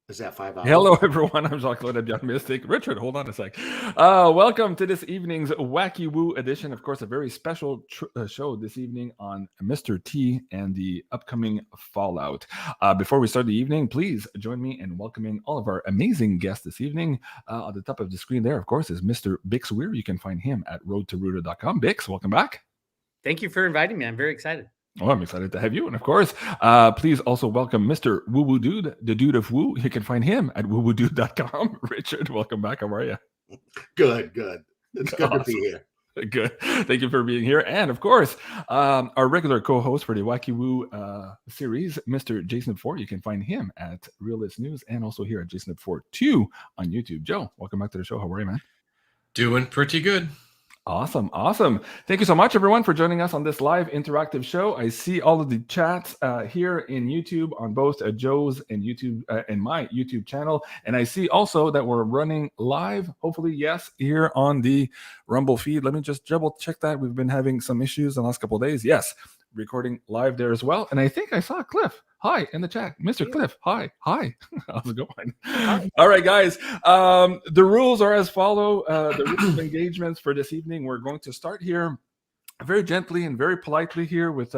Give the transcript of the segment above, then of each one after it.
Is that 5 hours? Hello, everyone. I'm Jean-Claude BeyondMystic. Richard, hold on a sec. Welcome to this evening's Wacky Woo edition. Of course, a very special show this evening on Mr. T and the upcoming Fallout. Before we start the evening, please join me in welcoming all of our amazing guests this evening. On the top of the screen there, of course, is Mr. BIX Weir. You can find him at roadtoruta.com. BIX, welcome back. Thank you for inviting me. I'm very excited. Oh, I'm excited to have you. And of course, please also welcome Mr. Woo Woo Dude, the dude of woo. You can find him at woowoodude.com. Richard, welcome back. How are you? Good. It's good Awesome. to be here. Good. Thank you for being here. And of course, our regular co-host for the Wacky Woo series, Mr. JSNIP4. You can find him at Realist News and also here at JSNIP4 2 on YouTube. Joe, welcome back to the show. How are you, man? Doing pretty good. Awesome. Thank you so much, everyone, for joining us on this live interactive show. I see all of the chats here in YouTube on both Joe's and YouTube and my YouTube channel. And I see also that we're running live, hopefully, yes, here on the Rumble feed. Let me just double check that. We've been having some issues the last couple of days. Yes, recording live there as well. And I think I saw Cliff. Hi, in the chat. Mr. Cliff, hi. How's it going? Hi. All right, guys. The rules are as follow. The rules of engagements for this evening. We're going to start here very gently and very politely here with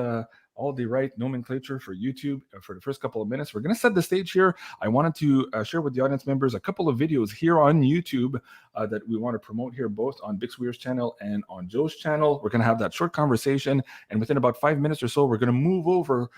all the right nomenclature for YouTube for the first couple of minutes. We're going to set the stage here. I wanted to share with the audience members a couple of videos here on YouTube that we want to promote here, both on BIX Weir's channel and on Joe's channel. We're going to have that short conversation, and within about 5 minutes or so, we're going to move over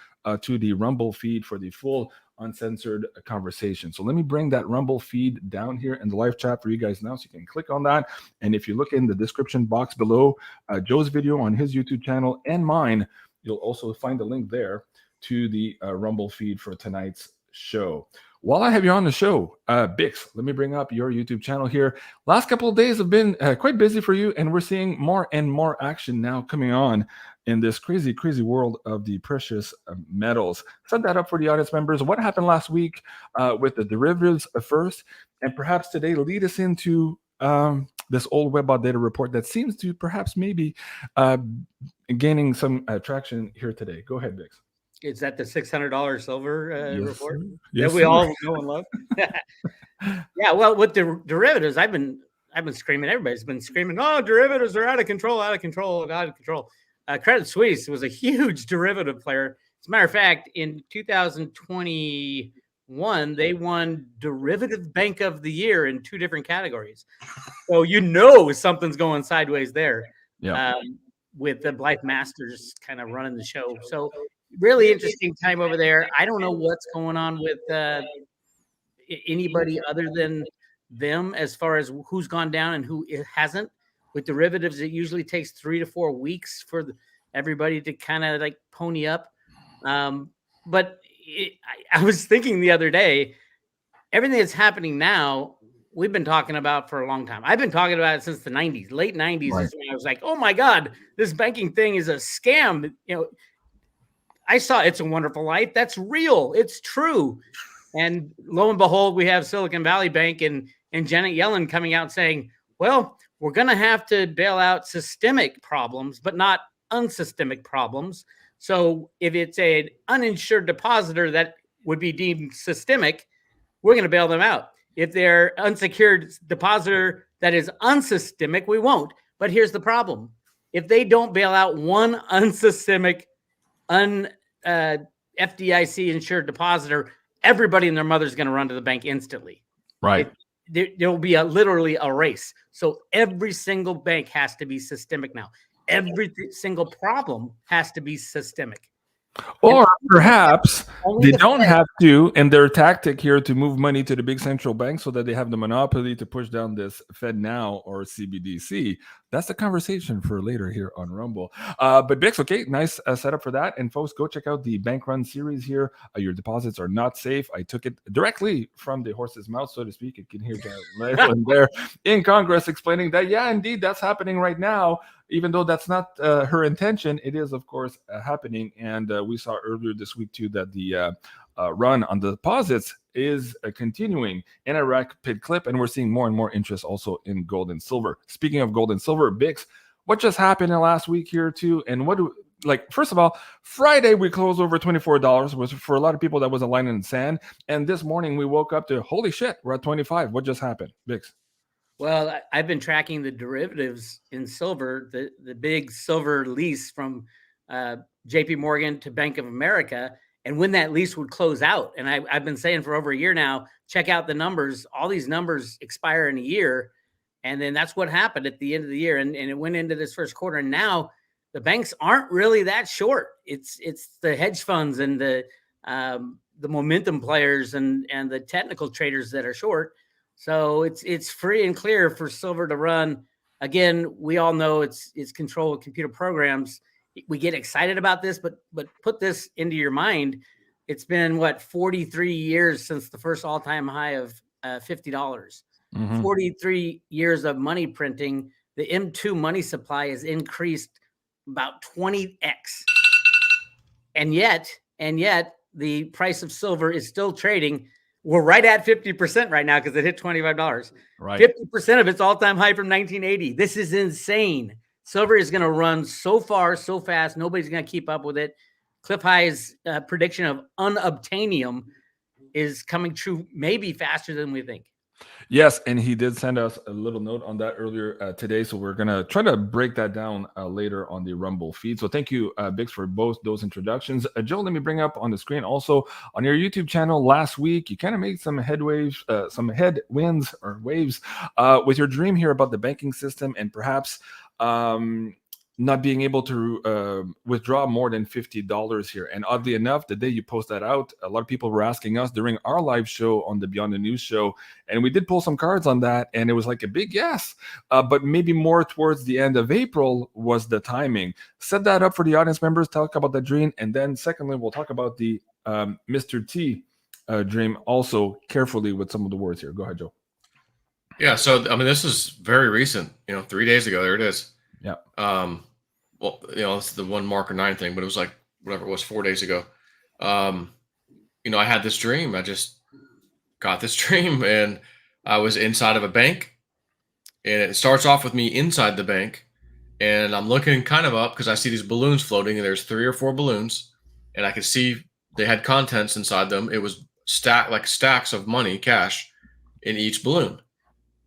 to the Rumble feed for the full uncensored conversation. So let me bring that Rumble feed down here in the live chat for you guys now, so you can click on that. And if you look in the description box below, Joe's video on his YouTube channel and mine, you'll also find a link there to the Rumble feed for tonight's show. While I have you on the show, Bix, let me bring up your YouTube channel here. Last couple of days have been quite busy for you, and we're seeing more and more action now coming on in this crazy world of the precious metals. Set that up for the audience members. What happened last week with the derivatives first, and perhaps today lead us into this old Webbot data report that seems to perhaps maybe gaining some traction here today. Go ahead, Bix. Is that the $600 silver Yes, report yes, that we all know and love? Yeah, well, with the derivatives, I've been screaming. Everybody's been screaming, "Oh, derivatives are out of control. Credit Suisse was a huge derivative player. As a matter of fact, in 2021, they won Derivative Bank of the Year in 2 different categories. So something's going sideways there. Yeah. With the Blythe Masters kind of running the show. So really interesting time over there. I don't know what's going on with anybody other than them as far as who's gone down and who hasn't. With derivatives, it usually takes 3 to 4 weeks for everybody to kind of like pony up. But I was thinking the other day, everything that's happening now, we've been talking about for a long time. I've been talking about it since the 90s, late 90s. Right. Is when I was like, oh my God, this banking thing is a scam. I saw It's a Wonderful Life. That's real. It's true. And lo and behold, we have Silicon Valley Bank and Janet Yellen coming out saying, well, we're going to have to bail out systemic problems, but not unsystemic problems. So if it's an uninsured depositor that would be deemed systemic, we're going to bail them out. If they're unsecured depositor that is unsystemic, we won't. But here's the problem. If they don't bail out one unsystemic, FDIC insured depositor, everybody and their mother is going to run to the bank instantly. Right. There will be literally a race. So every single bank has to be systemic now. Every single problem has to be systemic. Or perhaps they don't have to, and their tactic here to move money to the big central bank so that they have the monopoly to push down this Fed Now or CBDC. That's the conversation for later here on Rumble. But Bix, okay, nice setup for that. And folks, go check out the Bank Run series here. Your deposits are not safe. I took it directly from the horse's mouth, so to speak. You can hear Janet there in Congress explaining that, yeah, indeed, that's happening right now. Even though that's not her intention, it is, of course, happening. And we saw earlier this week, too, that the run on the deposits is continuing in a rapid clip. And we're seeing more and more interest also in gold and silver. Speaking of gold and silver, Bix, what just happened in the last week here, too? And what like, first of all, Friday we closed over $24, which for a lot of people that was a line in the sand. And this morning we woke up to, holy shit, we're at 25. What just happened, Bix? Well, I've been tracking the derivatives in silver, the big silver lease from JP Morgan to Bank of America, and when that lease would close out. And I've been saying for over a year now, check out the numbers. All these numbers expire in a year. And then that's what happened at the end of the year. And it went into this first quarter. And now the banks aren't really that short. It's the hedge funds and the momentum players and the technical traders that are short. So it's free and clear for silver to run. Again, we all know it's control of computer programs. We get excited about this, but put this into your mind. It's been 43 years since the first all-time high of $50. Mm-hmm. 43 years of money printing. The M2 money supply has increased about 20x. And yet the price of silver is still trading. We're right at 50% right now because it hit $25. Right. 50% of its all-time high from 1980. This is insane. Silver is going to run so far, so fast. Nobody's going to keep up with it. Cliff High's prediction of unobtainium is coming true maybe faster than we think. Yes, and he did send us a little note on that earlier today, so we're going to try to break that down later on the Rumble feed. So thank you, Bix, for both those introductions. Joe, let me bring up on the screen also on your YouTube channel last week, you kind of made some headwinds with your dream here about the banking system and perhaps not being able to withdraw more than $50 here. And oddly enough, the day you post that out, a lot of people were asking us during our live show on the Beyond the News show, and we did pull some cards on that, and it was like a big yes. But maybe more towards the end of April was the timing. Set that up for the audience members, talk about the dream, and then secondly, we'll talk about the Mr. T dream also carefully with some of the words here. Go ahead, Joe. Yeah, so, I mean, this is very recent, 3 days ago, there it is. Yeah. Well, it's the 1 marker 9 thing, but it was like whatever it was 4 days ago. I had this dream. I just got this dream, and I was inside of a bank, and it starts off with me inside the bank, and I'm looking kind of up because I see these balloons floating, and there's 3 or 4 balloons, and I could see they had contents inside them. It was stacks of money, cash, in each balloon,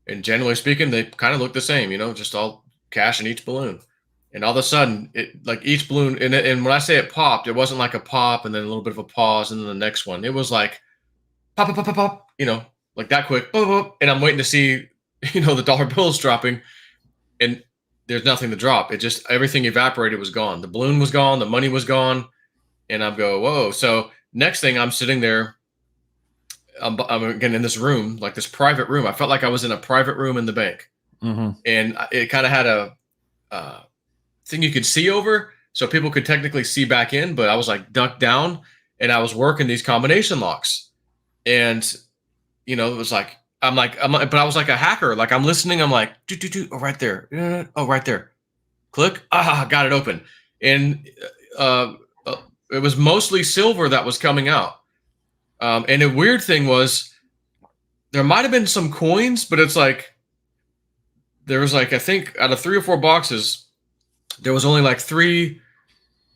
and generally speaking, they kind of look the same. Just all cash in each balloon. And all of a sudden, each balloon, and when I say it popped, it wasn't like a pop and then a little bit of a pause and then the next one. It was like pop, pop, pop, pop, pop, like that quick. Pop, pop, and I'm waiting to see, the dollar bills dropping, and there's nothing to drop. It just, everything evaporated, was gone. The balloon was gone, the money was gone, and I'm go, whoa. So next thing, I'm sitting there, I'm again in this room, like this private room. I felt like I was in a private room in the bank. Mm-hmm. And it kind of had a thing you could see over, so people could technically see back in, but I was like ducked down, and I was working these combination locks, and it was like but I was like a hacker. Like I'm listening, I'm like oh, right there, oh, right there, click, got it open, and it was mostly silver that was coming out, and the weird thing was there might have been some coins, but it's like there was I think out of 3 or 4 boxes, there was only 3,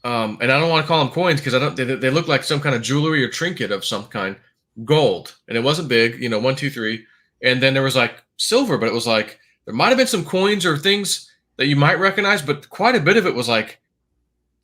and I don't want to call them coins because they look like some kind of jewelry or trinket of some kind, gold, and it wasn't big, 1, 2, 3, and then there was silver, but it was there might have been some coins or things that you might recognize, but quite a bit of it was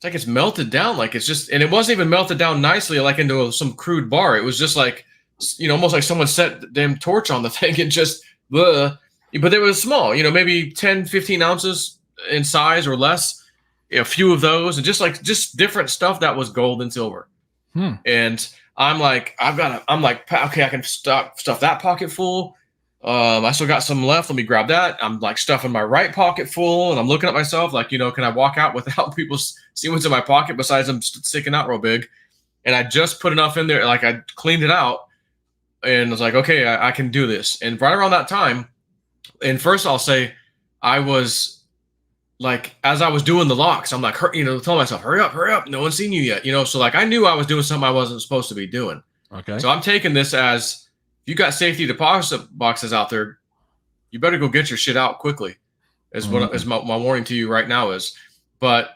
it's melted down, it's just, and it wasn't even melted down nicely into some crude bar. It was just almost like someone set the damn torch on the thing and just but it was small, maybe 10, 15 ounces in size or less, a few of those, and just different stuff that was gold and silver. And I'm like, okay, I can stuff that pocket full. I still got some left. Let me grab that. I'm stuffing my right pocket full, and I'm looking at myself can I walk out without people see what's in my pocket besides them sticking out real big? And I just put enough in there, I cleaned it out, and I was like, okay, I can do this. And right around that time, and first I'll say, I was as I was doing the locks, I'm telling myself, hurry up, no one's seen you yet, so I knew I was doing something I wasn't supposed to be doing. Okay. So I'm taking this as, if you got safety deposit boxes out there, you better go get your shit out quickly, is what is my warning to you right now is. But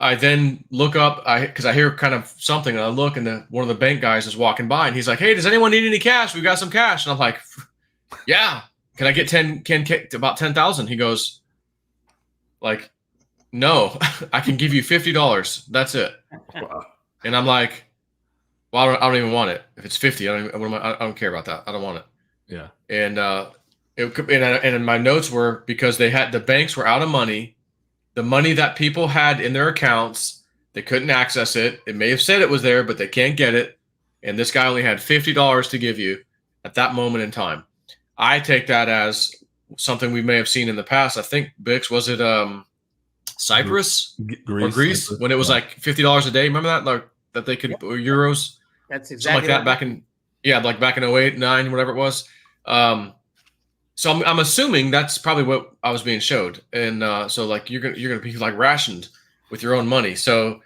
I then look up, because I hear kind of something, and I look, and one of the bank guys is walking by, and he's like, "Hey, does anyone need any cash? We've got some cash." And I'm like, "Yeah, can I get about 10,000?" He goes, like, "No, I can give you $50. That's it." Wow. And I'm like, "Well, I don't even want it. If it's 50, I don't care about that. I don't want it." Yeah. And and my notes were, because the banks were out of money. The money that people had in their accounts, they couldn't access it. It may have said it was there, but they can't get it. And this guy only had $50 to give you at that moment in time. I take that as something we may have seen in the past. I think BIX, was it Cyprus or Greece, Cyprus, when it was like $50 a day? Remember that? Like that they could, or euros, That's exactly something like that back in, like back in 08, 9, whatever it was. So I'm assuming that's probably what I was being showed, and so like you're gonna be like rationed with your own money. So,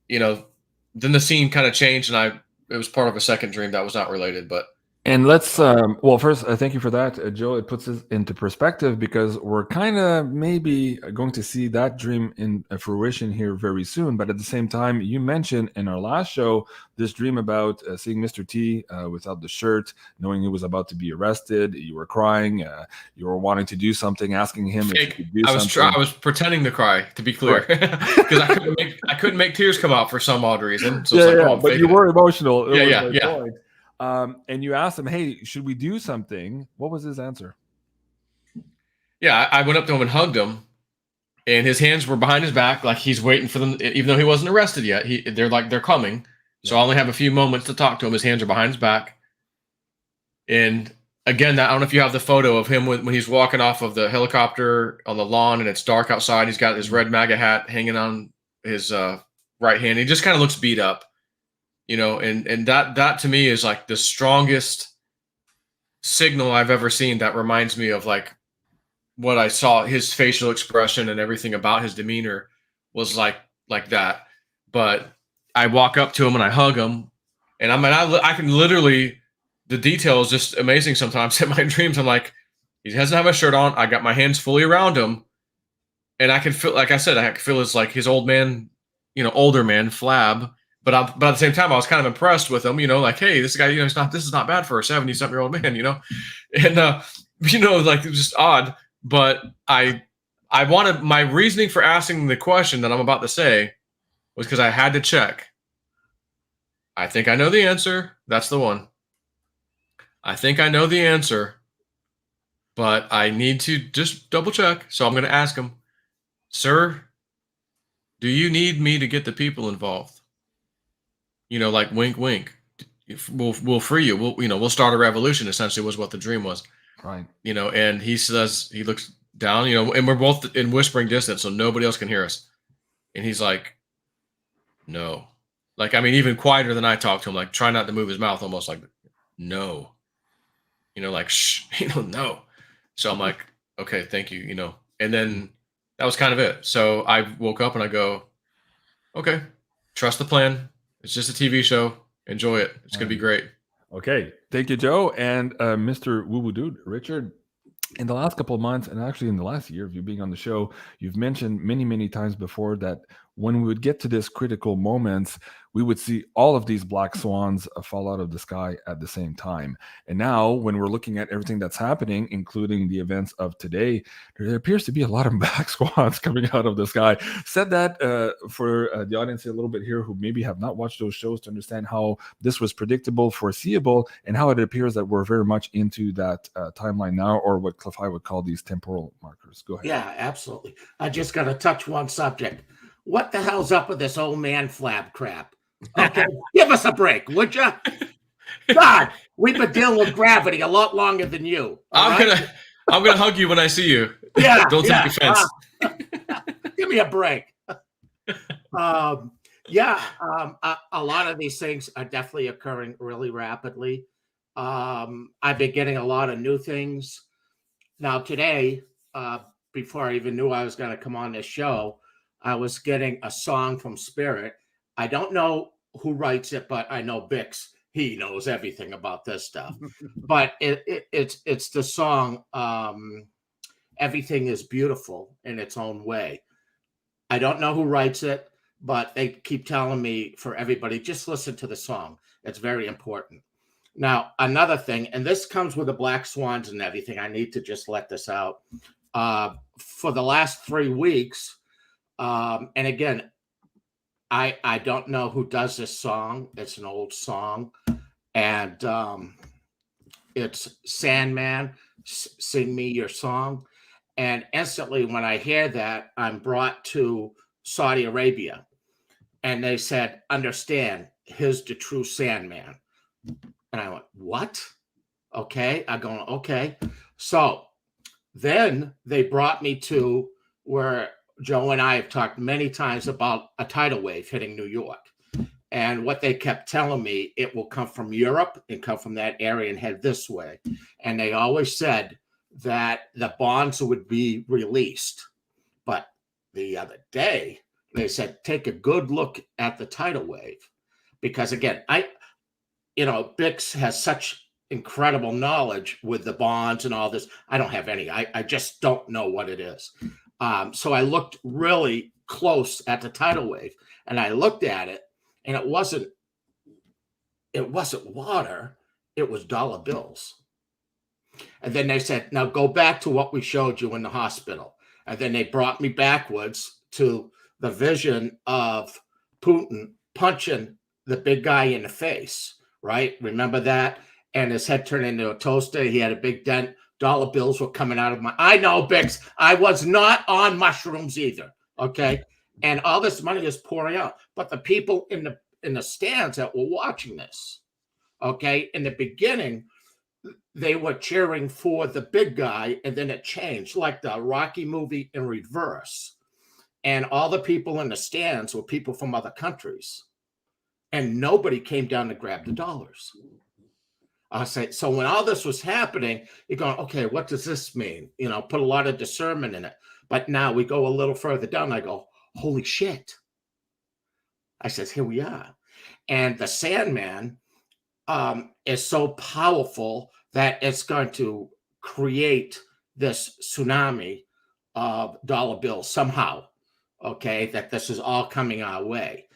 then the scene kind of changed, and it was part of a second dream that was not related, but. And let's, well, first, thank you for that, Joe. It puts us into perspective, because we're kind of maybe going to see that dream in fruition here very soon. But at the same time, you mentioned in our last show this dream about seeing Mr. T without the shirt, knowing he was about to be arrested. You were crying. You were wanting to do something, asking him if he could do something. I was pretending to cry, to be clear, because I couldn't make tears come out for some odd reason. So but you were emotional. Yeah. And you asked him, "Hey, should we do something?" What was his answer? Yeah, I went up to him and hugged him, and his hands were behind his back, like he's waiting for them, even though he wasn't arrested yet. They're coming. So I only have a few moments to talk to him. His hands are behind his back. And again, I don't know if you have the photo of him when he's walking off of the helicopter on the lawn and it's dark outside. He's got his red MAGA hat hanging on his right hand. He just kind of looks beat up. And that to me is like the strongest signal I've ever seen that reminds me of like what I saw. His facial expression and everything about his demeanor was like that. But I walk up to him and I hug him, and I can literally, the detail is just amazing sometimes in my dreams. I'm like, he doesn't have a shirt on. I got my hands fully around him, and I can feel, like I said, I can feel his older man flab. But at the same time, I was kind of impressed with him, like, hey, this guy, this is not bad for a 70-something-year-old man, and, like, it was just odd. But I wanted, my reasoning for asking the question that I'm about to say was because I had to check. I think I know the answer. That's the one. I think I know the answer, but I need to just double check. So I'm going to ask him, "Sir, do you need me to get the people involved? Like wink, wink. We'll free you. We'll start a revolution." Essentially, was what the dream was. Right. And he says, he looks down. And we're both in whispering distance, so nobody else can hear us. And he's like, "No." Like, I mean, even quieter than I talk to him. Like, try not to move his mouth, almost like, "No." Like, shh. No. So I'm like, "Okay, thank you." And then that was kind of it. So I woke up and I go, "Okay, trust the plan. It's just a TV show. Enjoy it. It's going to be great." Okay. Thank you, Joe. And Mr. Woo Woo Dude, Richard, in the last couple of months, and actually in the last year of you being on the show, you've mentioned many, many times before that when we would get to this critical moments, we would see all of these black swans fall out of the sky at the same time. And now when we're looking at everything that's happening, including the events of today, there appears to be a lot of black swans coming out of the sky. Said that for the audience a little bit here who maybe have not watched those shows to understand how this was predictable, foreseeable, and how it appears that we're very much into that timeline now, or what Cliff High would call these temporal markers. Go ahead. Yeah, absolutely. I just got to touch one subject. What the hell's up with this old man flab crap? Okay, give us a break, would you? God, we've been dealing with gravity a lot longer than you. I'm gonna hug you when I see you. Yeah, Don't take offense. Give me a break. A lot of these things are definitely occurring really rapidly. I've been getting a lot of new things. Now today, before I even knew I was going to come on this show, I was getting a song from Spirit. I don't know who writes it, but I know BIX. He knows everything about this stuff. But it's the song "Everything is Beautiful" in its own way. I don't know who writes it, but they keep telling me for everybody, just listen to the song. It's very important. Now, another thing, and this comes with the black swans and everything. I need to just let this out. For the last 3 weeks, and again, I don't know who does this song. It's an old song, and it's Sandman, Sing Me Your Song. And instantly when I hear that, I'm brought to Saudi Arabia. And they said, understand, here's the true Sandman. And I went, what? Okay. I go, okay. So then they brought me to where Joe and I have talked many times about a tidal wave hitting New York. And what they kept telling me, it will come from Europe and come from that area and head this way. And they always said that the bonds would be released. But the other day, they said, take a good look at the tidal wave. Because again, BIX has such incredible knowledge with the bonds and all this. I don't have any. I just don't know what it is. So I looked really close at the tidal wave, and I looked at it, and it wasn't water. It was dollar bills. And then they said, now go back to what we showed you in the hospital. And then they brought me backwards to the vision of Putin punching the big guy in the face, right? Remember that? And his head turned into a toaster. He had a big dent. Dollar bills were coming out of my... I know, Bix. I was not on mushrooms either, okay? And all this money is pouring out. But the people in the stands that were watching this, okay, in the beginning, they were cheering for the big guy, and then it changed, like the Rocky movie in reverse. And all the people in the stands were people from other countries. And nobody came down to grab the dollars. I say, so when all this was happening, you're going, okay, what does this mean? Put a lot of discernment in it. But now we go a little further down. I go, holy shit. I says, here we are. And the Sandman is so powerful that it's going to create this tsunami of dollar bills somehow. Okay, that this is all coming our way.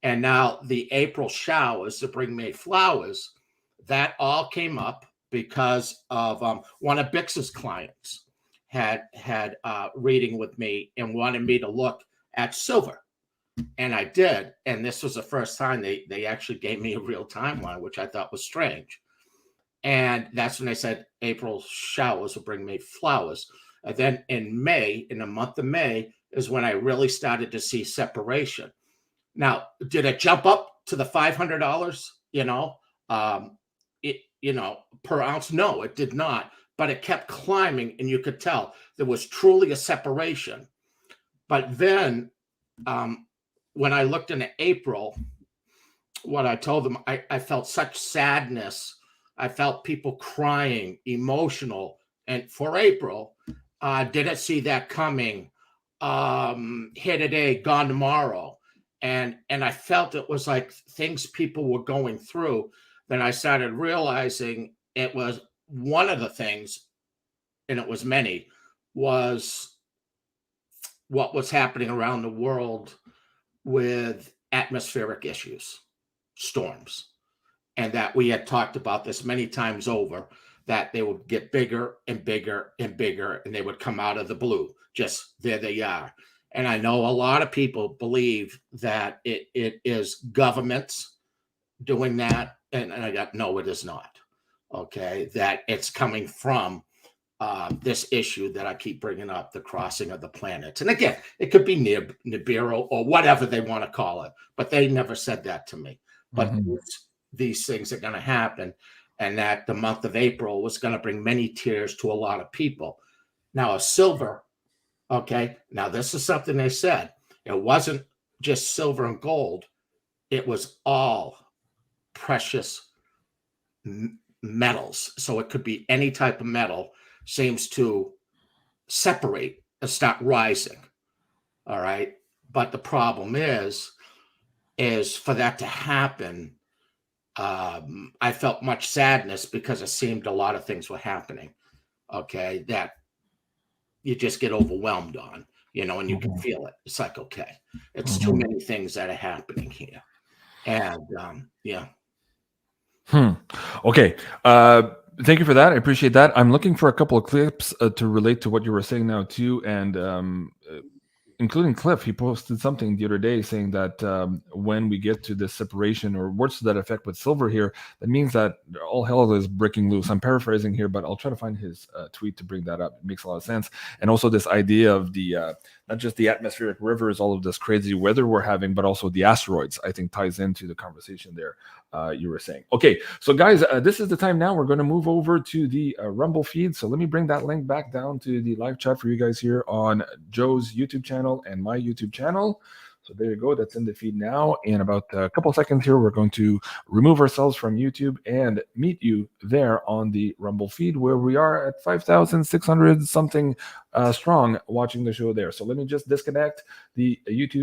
And now the April showers to bring May flowers, that all came up because of one of BIX's clients had reading with me and wanted me to look at silver. And I did. And this was the first time they actually gave me a real timeline, which I thought was strange. And that's when they said April showers will bring May flowers. And then in May, in the month of May, is when I really started to see separation. Now, did it jump up to the $500? Per ounce? No, it did not. But it kept climbing, and you could tell there was truly a separation. But then, when I looked into April, what I told them, I felt such sadness. I felt people crying, emotional. And for April, didn't see that coming. Here today, gone tomorrow. And I felt it was like things people were going through. Then I started realizing it was one of the things, and it was many, was what was happening around the world with atmospheric issues, storms. And that we had talked about this many times over, that they would get bigger and bigger and bigger, and they would come out of the blue. Just there they are. And I know a lot of people believe that it is governments doing that. And I got, no, it is not. Okay. That it's coming from this issue that I keep bringing up, the crossing of the planets. And again, it could be Nibiru or whatever they want to call it, but they never said that to me. But these things are going to happen. And that the month of April was going to bring many tears to a lot of people. Now, a silver, okay, now this is something they said. It wasn't just silver and gold. It was all precious metals. So it could be any type of metal, seems to separate and start rising. All right. But the problem is for that to happen, I felt much sadness because it seemed a lot of things were happening, okay, that you just get overwhelmed on. you know, and you can feel it. It's like, okay, it's too many things that are happening here. And yeah. Okay. Thank you for that. I appreciate that. I'm looking for a couple of clips to relate to what you were saying now too, and including Cliff. He posted something the other day saying that when we get to this separation or words to that effect with silver here, that means that all hell is breaking loose. I'm paraphrasing here, but I'll try to find his tweet to bring that up. It makes a lot of sense. And also this idea of the not just the atmospheric rivers, all of this crazy weather we're having, but also the asteroids, I think ties into the conversation there you were saying. Okay, so guys, this is the time now. We're going to move over to the Rumble feed. So let me bring that link back down to the live chat for you guys here on Joe's YouTube channel and my YouTube channel. So there you go. That's in the feed now. In about a couple of seconds here, we're going to remove ourselves from YouTube and meet you there on the Rumble feed, where we are at 5,600 something strong watching the show there. So let me just disconnect the YouTube